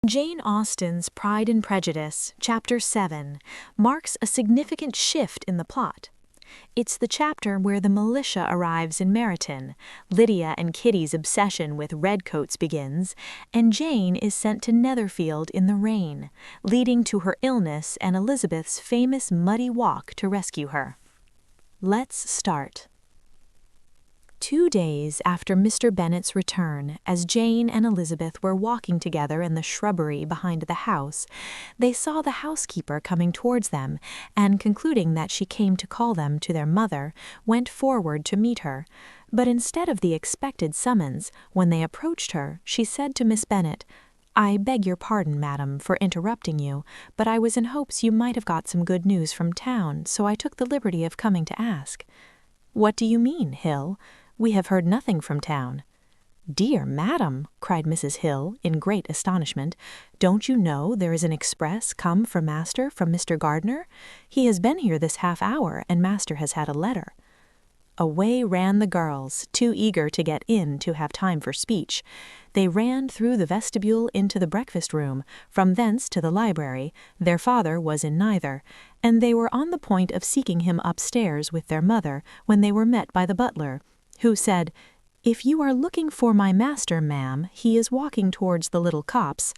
Jane Austen's Pride and Prejudice, Chapter 7, marks a significant shift in the plot. It's the chapter where the militia arrives in Meryton, Lydia and Kitty's obsession with redcoats begins, and Jane is sent to Netherfield in the rain, leading to her illness and Elizabeth's famous muddy walk to rescue her. Let's start. 2 days after Mr. Bennet's return, as Jane and Elizabeth were walking together in the shrubbery behind the house, they saw the housekeeper coming towards them, and concluding that she came to call them to their mother, went forward to meet her. But instead of the expected summons, when they approached her, she said to Miss Bennet, "I beg your pardon, madam, for interrupting you, but I was in hopes you might have got some good news from town, so I took the liberty of coming to ask." "What do you mean, Hill? We have heard nothing from town." "Dear madam," cried Mrs. Hill, in great astonishment, "don't you know there is an express come for master from Mr. Gardiner? He has been here this half hour, and master has had a letter." Away ran the girls, too eager to get in to have time for speech. They ran through the vestibule into the breakfast-room, from thence to the library. Their father was in neither, and they were on the point of seeking him upstairs with their mother when they were met by the butler, who said, "If you are looking for my master, ma'am, he is walking towards the little copse."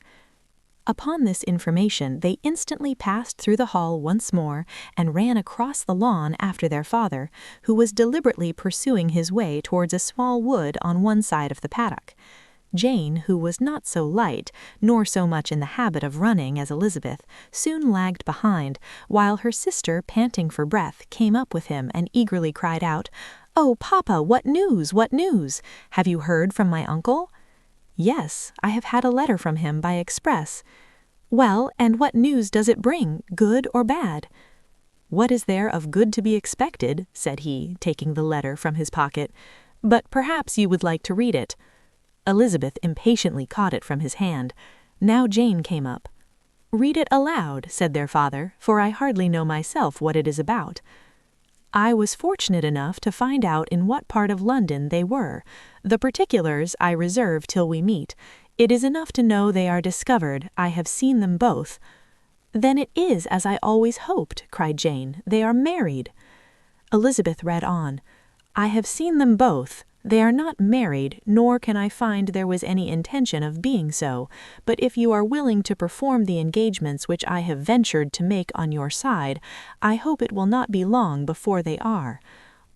Upon this information, they instantly passed through the hall once more and ran across the lawn after their father, who was deliberately pursuing his way towards a small wood on one side of the paddock. Jane, who was not so light, nor so much in the habit of running as Elizabeth, soon lagged behind, while her sister, panting for breath, came up with him and eagerly cried out, "Oh, papa, what news, what news? Have you heard from my uncle?" "Yes, I have had a letter from him by express." "Well, and what news does it bring, good or bad?" "What is there of good to be expected?" said he, taking the letter from his pocket. "But perhaps you would like to read it." Elizabeth impatiently caught it from his hand. Now Jane came up. "Read it aloud," said their father, "for I hardly know myself what it is about." "I was fortunate enough to find out in what part of London they were. The particulars I reserve till we meet. It is enough to know they are discovered. I have seen them both." "Then it is as I always hoped," cried Jane. "They are married." Elizabeth read on. "I have seen them both. They are not married, nor can I find there was any intention of being so, but if you are willing to perform the engagements which I have ventured to make on your side, I hope it will not be long before they are.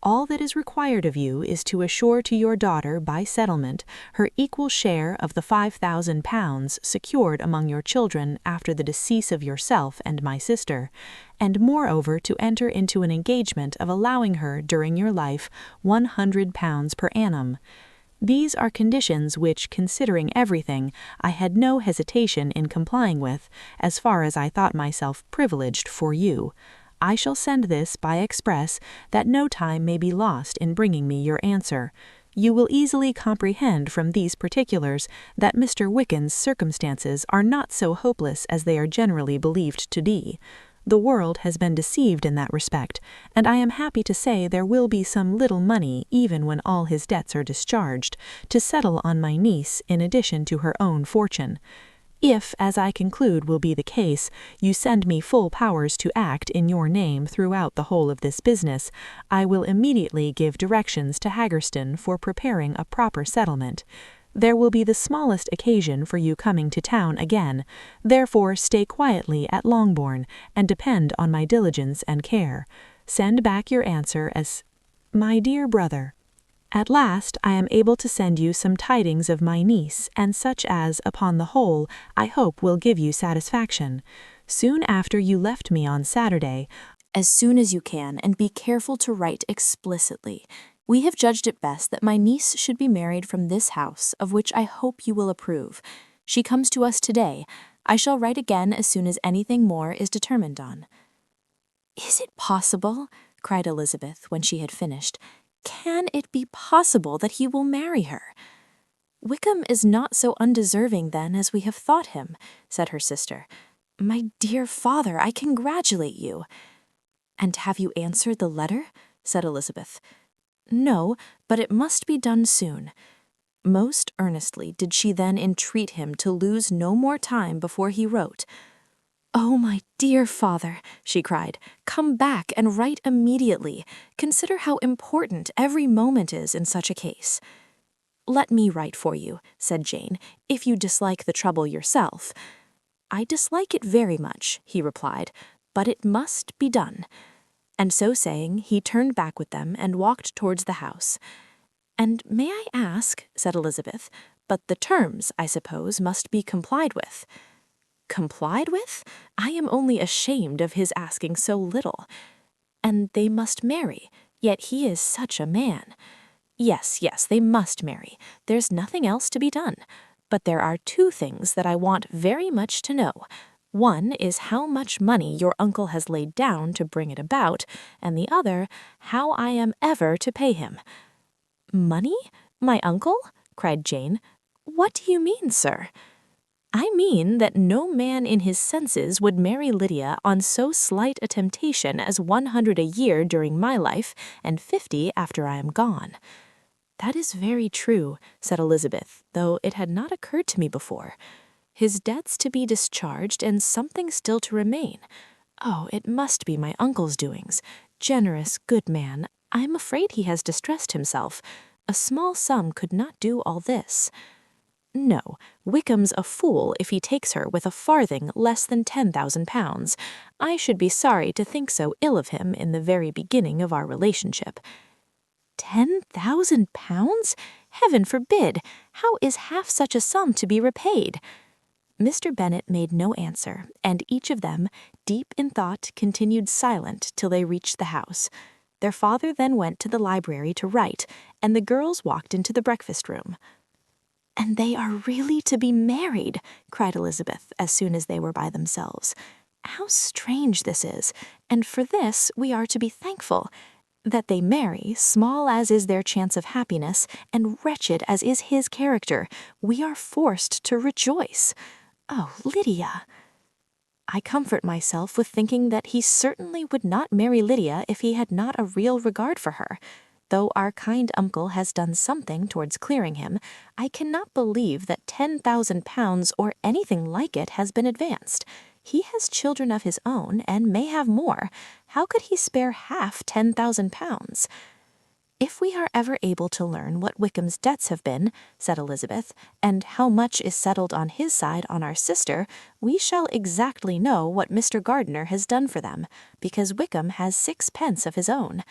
All that is required of you is to assure to your daughter by settlement her equal share of the £5,000 secured among your children after the decease of yourself and my sister, and moreover to enter into an engagement of allowing her during your life £100 per annum. These are conditions which, considering everything, I had no hesitation in complying with, as far as I thought myself privileged for you. I shall send this by express, that no time may be lost in bringing me your answer. You will easily comprehend from these particulars that Mr. Wickham's circumstances are not so hopeless as they are generally believed to be. The world has been deceived in that respect, and I am happy to say there will be some little money, even when all his debts are discharged, to settle on my niece in addition to her own fortune. If, as I conclude will be the case, you send me full powers to act in your name throughout the whole of this business, I will immediately give directions to Haggerston for preparing a proper settlement. There will be the smallest occasion for you coming to town again, therefore stay quietly at Longbourn, and depend on my diligence and care. Send back your answer as, "My dear brother." At last I am able to send you some tidings of my niece, and such as, upon the whole, I hope will give you satisfaction. Soon after you left me on Saturday, as soon as you can, and be careful to write explicitly. We have judged it best that my niece should be married from this house, of which I hope you will approve. She comes to us today. I shall write again as soon as anything more is determined on. "Is it possible?" cried Elizabeth, when she had finished. "Can it be possible that he will marry her?" "Wickham is not so undeserving, then, as we have thought him," said her sister. "My dear father, I congratulate you." "And have you answered the letter?" said Elizabeth. "No, but it must be done soon." Most earnestly did she then entreat him to lose no more time before he wrote. "Oh, my dear father," she cried, "come back and write immediately. Consider how important every moment is in such a case." "Let me write for you," said Jane, "if you dislike the trouble yourself." "I dislike it very much," he replied, "but it must be done." And so saying, he turned back with them and walked towards the house. "And may I ask," said Elizabeth, "but the terms, I suppose, must be complied with." "Complied with? I am only ashamed of his asking so little." "And they must marry, yet he is such a man." "Yes, yes, they must marry. There's nothing else to be done. But there are two things that I want very much to know. One is how much money your uncle has laid down to bring it about, and the other, how I am ever to pay him." "Money? My uncle?" cried Jane. "What do you mean, sir?" "I mean that no man in his senses would marry Lydia on so slight a temptation as 100 a year during my life, and 50 after I am gone." "That is very true," said Elizabeth, "though it had not occurred to me before. His debts to be discharged and something still to remain. Oh, it must be my uncle's doings. Generous, good man, I am afraid he has distressed himself. A small sum could not do all this." "No, Wickham's a fool if he takes her with a farthing less than 10,000 pounds. I should be sorry to think so ill of him in the very beginning of our relationship." 10,000 pounds? Heaven forbid! How is half such a sum to be repaid? Mr. Bennet made no answer, and each of them, deep in thought, continued silent till they reached the house. Their father then went to the library to write, and the girls walked into the breakfast-room. "And they are really to be married," cried Elizabeth as soon as they were by themselves. "How strange this is, and for this we are to be thankful. That they marry, small as is their chance of happiness, and wretched as is his character, we are forced to rejoice. Oh, Lydia!" "I comfort myself with thinking that he certainly would not marry Lydia if he had not a real regard for her. Though our kind uncle has done something towards clearing him, I cannot believe that 10,000 pounds or anything like it has been advanced. He has children of his own, and may have more. How could he spare half 10,000 pounds? "If we are ever able to learn what Wickham's debts have been," said Elizabeth, "and how much is settled on his side on our sister, we shall exactly know what Mr. Gardiner has done for them, because Wickham has 6 pence of his own.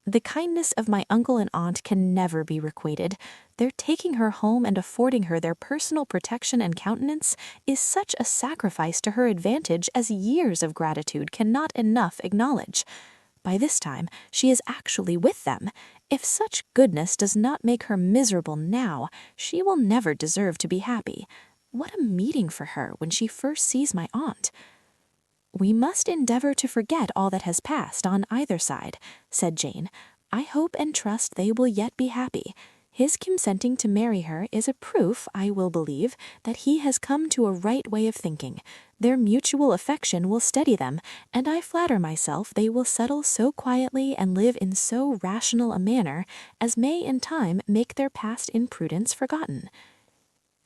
The kindness of my uncle and aunt can never be requited. Their taking her home and affording her their personal protection and countenance is such a sacrifice to her advantage as years of gratitude cannot enough acknowledge. By this time she is actually with them. If such goodness does not make her miserable now, she will never deserve to be happy. What a meeting for her when she first sees my aunt!" "We must endeavor to forget all that has passed on either side," said Jane. "I hope and trust they will yet be happy. His consenting to marry her is a proof, I will believe, that he has come to a right way of thinking. Their mutual affection will steady them, and I flatter myself they will settle so quietly and live in so rational a manner as may in time make their past imprudence forgotten.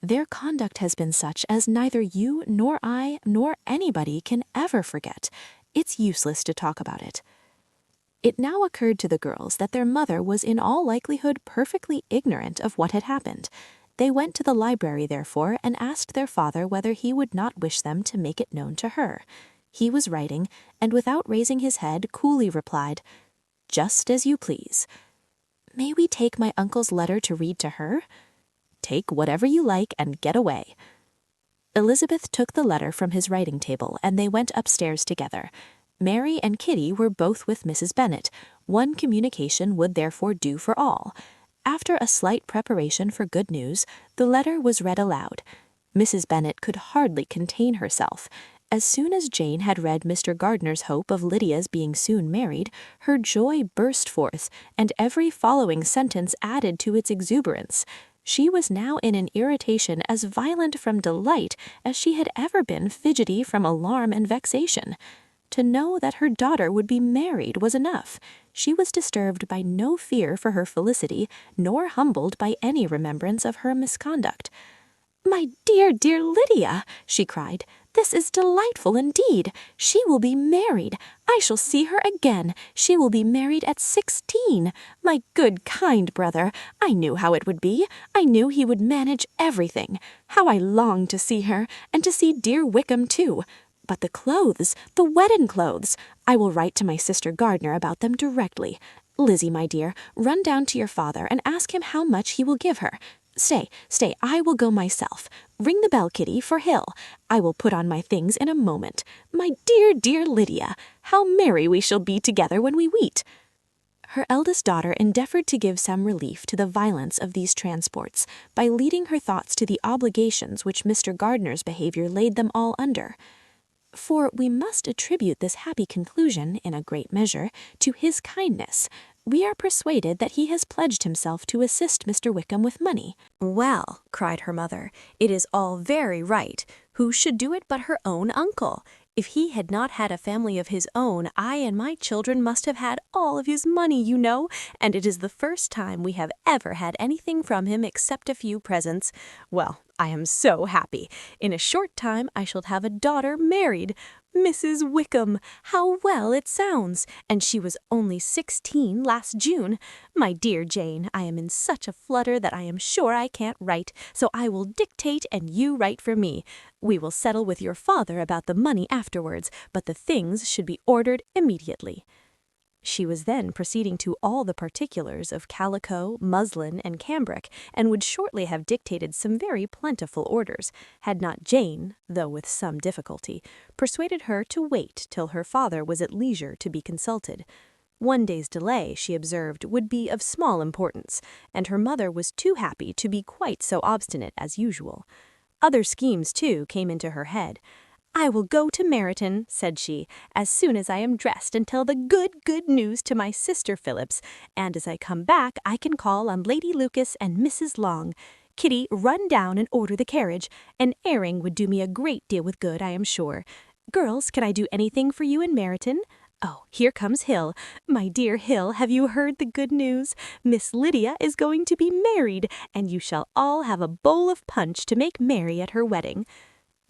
Their conduct has been such as neither you nor I nor anybody can ever forget. It's useless to talk about it." It now occurred to the girls that their mother was in all likelihood perfectly ignorant of what had happened. They went to the library, therefore, and asked their father whether he would not wish them to make it known to her. He was writing, and without raising his head, coolly replied, "Just as you please." "May we take my uncle's letter to read to her?" "Take whatever you like and get away." Elizabeth took the letter from his writing table, and they went upstairs together. Mary and Kitty were both with Mrs. Bennet. One communication would therefore do for all. After a slight preparation for good news, the letter was read aloud. Mrs. Bennet could hardly contain herself. As soon as Jane had read Mr. Gardiner's hope of Lydia's being soon married, her joy burst forth, and every following sentence added to its exuberance. She was now in an irritation as violent from delight as she had ever been fidgety from alarm and vexation. To know that her daughter would be married was enough. She was disturbed by no fear for her felicity, nor humbled by any remembrance of her misconduct. "My dear, dear Lydia," she cried, "this is delightful indeed. She will be married. I shall see her again. She will be married at 16. My good, kind brother. I knew how it would be. I knew he would manage everything. How I long to see her, and to see dear Wickham too. But the clothes, the wedding clothes. I will write to my sister Gardner about them directly. Lizzie, my dear, run down to your father and ask him how much he will give her. Stay, I will go myself. Ring the bell, Kitty, for Hill. I will put on my things in a moment. My dear, dear Lydia, how merry we shall be together when we meet." Her eldest daughter endeavored to give some relief to the violence of these transports by leading her thoughts to the obligations which Mr. Gardner's behavior laid them all under. For we must attribute this happy conclusion, in a great measure, to his kindness. We are persuaded that he has pledged himself to assist Mr. Wickham with money. "Well," cried her mother, "it is all very right. Who should do it but her own uncle? If he had not had a family of his own, I and my children must have had all of his money, you know, and it is the first time we have ever had anything from him except a few presents. Well, I am so happy. In a short time I shall have a daughter married. Mrs. Wickham, how well it sounds! And she was only 16 last June. My dear Jane, I am in such a flutter that I am sure I can't write, so I will dictate and you write for me. We will settle with your father about the money afterwards, but the things should be ordered immediately." She was then proceeding to all the particulars of calico, muslin, and cambric, and would shortly have dictated some very plentiful orders, had not Jane, though with some difficulty, persuaded her to wait till her father was at leisure to be consulted. One day's delay, she observed, would be of small importance, and her mother was too happy to be quite so obstinate as usual. Other schemes, too, came into her head. "I will go to Meryton," said she, "as soon as I am dressed and tell the good news to my sister Phillips, and as I come back I can call on Lady Lucas and Mrs. Long. Kitty, run down and order the carriage. An airing would do me a great deal of good, I am sure. Girls, can I do anything for you in Meryton? Oh, here comes Hill. My dear Hill, have you heard the good news? Miss Lydia is going to be married, and you shall all have a bowl of punch to make merry at her wedding."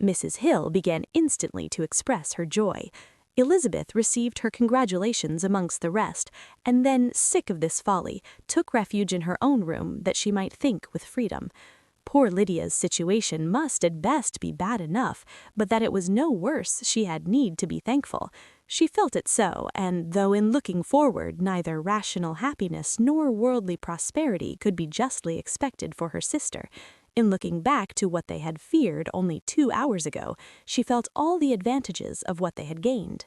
Mrs. Hill began instantly to express her joy. Elizabeth received her congratulations amongst the rest, and then, sick of this folly, took refuge in her own room that she might think with freedom. Poor Lydia's situation must at best be bad enough, but that it was no worse she had need to be thankful. She felt it so, and though in looking forward neither rational happiness nor worldly prosperity could be justly expected for her sister, in looking back to what they had feared only 2 hours ago, she felt all the advantages of what they had gained.